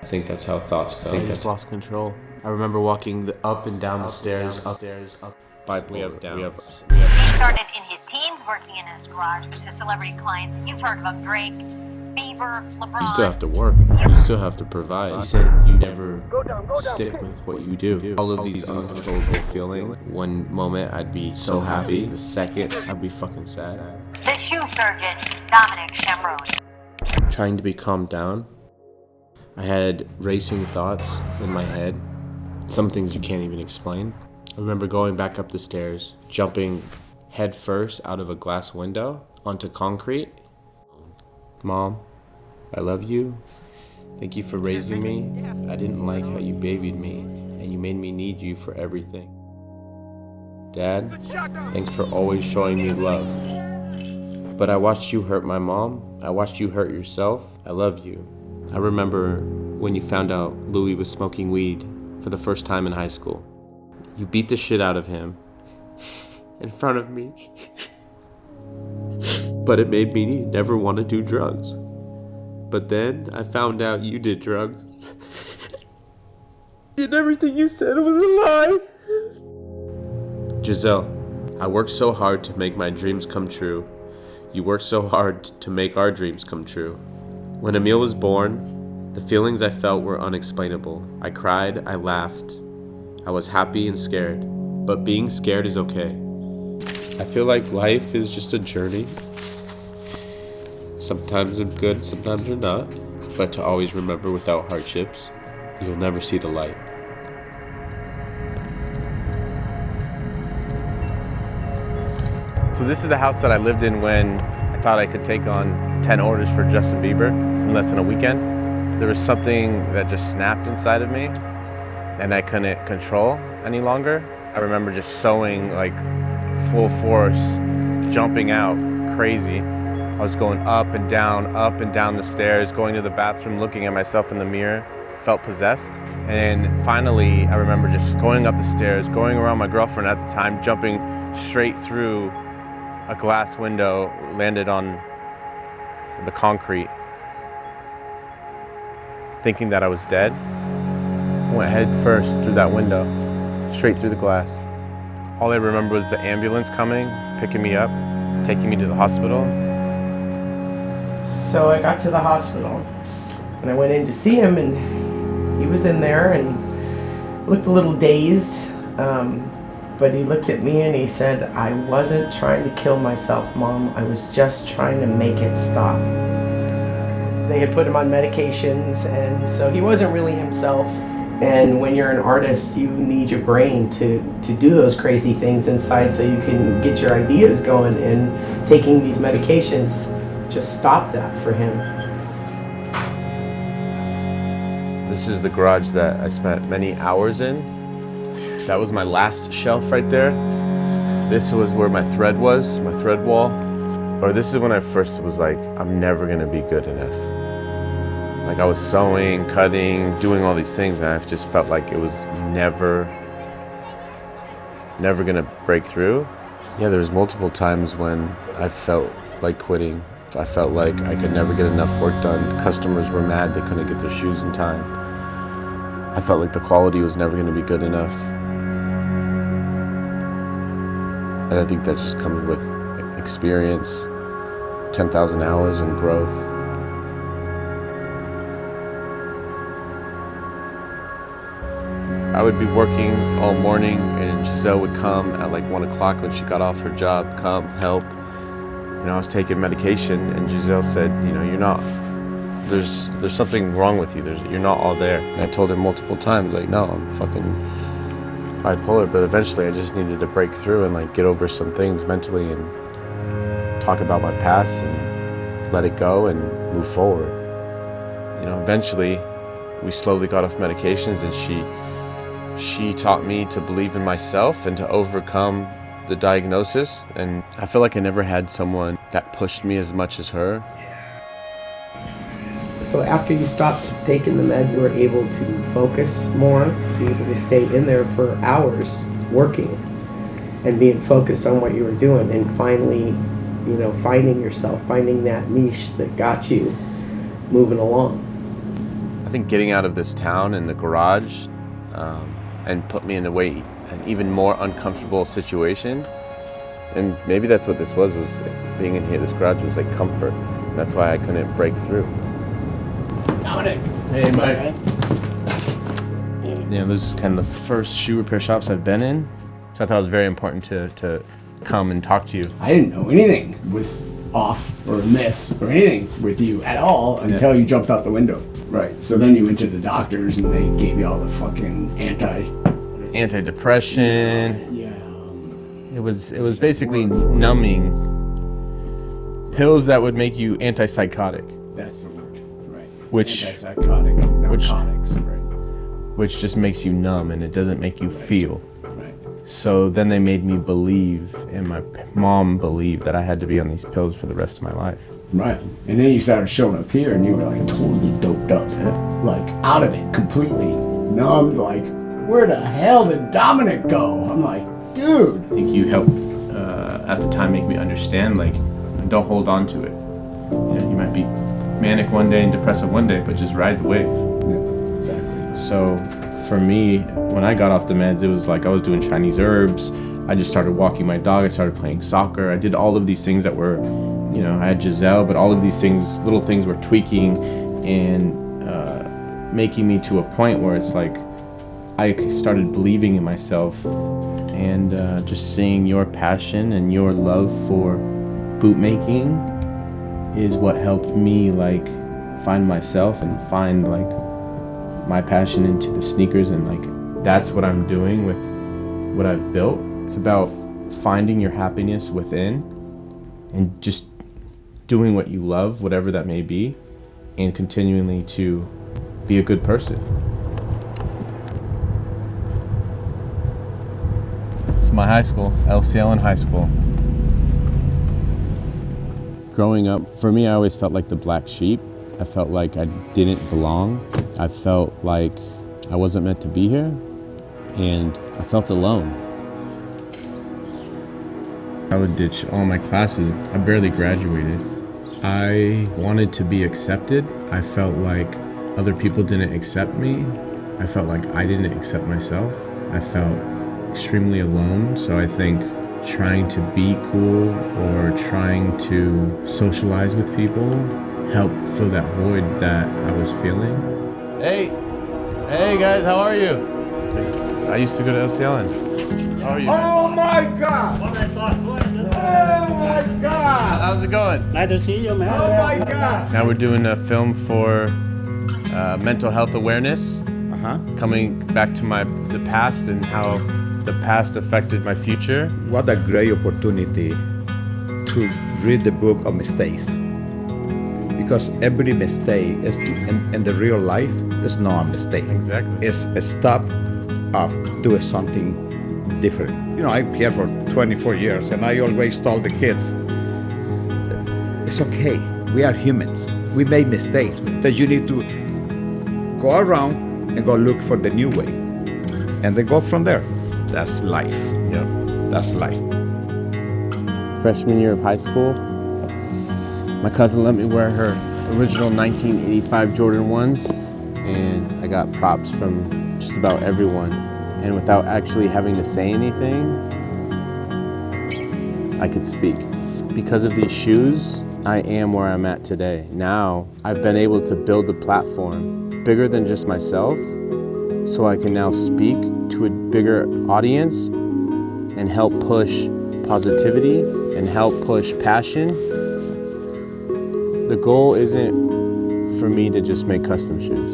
I think that's how thoughts go. I just lost control. I remember walking up and down the stairs, up. We have downs. He started in his teens working in his garage with his celebrity clients. You've heard of them: Drake, Bieber, LeBron. You still have to work. You still have to provide. You said you never stick with what you do. All of these uncontrollable feelings. One moment I'd be so happy. The second I'd be fucking sad. The shoe surgeon, Dominic Chambrone. Trying to be calmed down. I had racing thoughts in my head. Some things you can't even explain. I remember going back up the stairs, jumping head first out of a glass window onto concrete. Mom, I love you. Thank you for raising me. I didn't like how you babied me, and you made me need you for everything. Dad, thanks for always showing me love. But I watched you hurt my mom. I watched you hurt yourself. I love you. I remember when you found out Louis was smoking weed for the first time in high school. You beat the shit out of him in front of me. But it made me never want to do drugs. But then I found out you did drugs. And everything you said was a lie. Giselle, I worked so hard to make my dreams come true. You worked so hard to make our dreams come true. When Emil was born, the feelings I felt were unexplainable. I cried, I laughed. I was happy and scared. But being scared is okay. I feel like life is just a journey. Sometimes they're good, sometimes they're not. But to always remember, without hardships, you'll never see the light. So this is the house that I lived in when I thought I could take on 10 orders for Justin Bieber in less than a weekend. There was something that just snapped inside of me and I couldn't control any longer. I remember just sewing like full force, jumping out crazy. I was going up and down the stairs, going to the bathroom, looking at myself in the mirror, felt possessed. And finally, I remember just going up the stairs, going around my girlfriend at the time, jumping straight through a glass window, landed on the concrete, thinking that I was dead. I went head first through that window, straight through the glass. All I remember was the ambulance coming, picking me up, taking me to the hospital. So I got to the hospital and I went in to see him, and he was in there and looked a little dazed. But he looked at me and he said, "I wasn't trying to kill myself, Mom. I was just trying to make it stop." They had put him on medications, and so he wasn't really himself. And when you're an artist, you need your brain to do those crazy things inside so you can get your ideas going, and taking these medications just stopped that for him. This is the garage that I spent many hours in. That was my last shelf right there. This was where my thread was, my thread wall. Or this is when I first was like, I'm never gonna be good enough. Like I was sewing, cutting, doing all these things, and I just felt like it was never gonna break through. Yeah, there was multiple times when I felt like quitting. I felt like I could never get enough work done. Customers were mad they couldn't get their shoes in time. I felt like the quality was never gonna be good enough. And I think that just comes with experience, 10,000 hours and growth. I would be working all morning and Giselle would come at like 1 o'clock when she got off her job, come help. You know, I was taking medication and Giselle said, you know, you're not, there's something wrong with you. You're not all there. And I told her multiple times, like, no, I'm fucking bipolar. But eventually I just needed to break through and like get over some things mentally and talk about my past and let it go and move forward. You know, eventually we slowly got off medications, and she taught me to believe in myself and to overcome the diagnosis. And I feel like I never had someone that pushed me as much as her. So after you stopped taking the meds and were able to focus more, be able to stay in there for hours working and being focused on what you were doing, and finally, you know, finding yourself, finding that niche that got you moving along. I think getting out of this town and the garage and put me in an even more uncomfortable situation. And maybe that's what this was being in here. This garage was like comfort. That's why I couldn't break through. Dominic. Hey, Mike. Yeah, this is kind of the first shoe repair shops I've been in. So I thought it was very important to come and talk to you. I didn't know anything was off or amiss or anything with you at all until you jumped out the window. Right. So then you went to the doctors and they gave you all the fucking Antidepressant. Yeah. It was basically numbing pills that would make you antipsychotic. That's the word. Right. Which- Antipsychotic, narcotics, right. Which just makes you numb and it doesn't make you feel. Right. So then they made me believe, and my mom believed, that I had to be on these pills for the rest of my life. Right. And then you started showing up here and you were like totally doped up, like out of it, completely numbed, like, where the hell did Dominic go? I'm like, dude. I think you helped at the time make me understand, like, don't hold on to it. You know, you might be manic one day and depressive one day, but just ride the wave. Yeah, exactly. So for me, when I got off the meds, it was like I was doing Chinese herbs. I just started walking my dog. I started playing soccer. I did all of these things that were, you know, I had Giselle, but all of these things, little things were tweaking and making me to a point where it's like I started believing in myself, and just seeing your passion and your love for boot making is what helped me like find myself and find like my passion into the sneakers. And like that's what I'm doing with what I've built. It's about finding your happiness within and just doing what you love, whatever that may be, and continually to be a good person. It's my high school, LCL in high school. Growing up, for me, I always felt like the black sheep. I felt like I didn't belong. I felt like I wasn't meant to be here, and I felt alone. I would ditch all my classes. I barely graduated. I wanted to be accepted. I felt like other people didn't accept me. I felt like I didn't accept myself. I felt extremely alone. So I think trying to be cool or trying to socialize with people helped fill that void that I was feeling. Hey guys, how are you? I used to go to LCLN. How are you? Oh my God! Oh my God! How's it going? Nice to see you, man. Oh my God. Now we're doing a film for mental health awareness, coming back to the past and how the past affected my future. What a great opportunity to read the book of mistakes. Because every mistake is, in the real life, is not a mistake. Exactly. It's a step of doing something different. You know, I'm here for 24 years and I always told the kids, it's okay, we are humans. We make mistakes, that you need to go around and go look for the new way. And then go from there. That's life. Yep. That's life. Freshman year of high school, my cousin let me wear her original 1985 Jordan 1s, and I got props from just about everyone. And without actually having to say anything, I could speak. Because of these shoes, I am where I'm at today. Now, I've been able to build a platform bigger than just myself, so I can now speak to a bigger audience and help push positivity and help push passion. The goal isn't for me to just make custom shoes.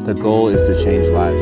The goal is to change lives.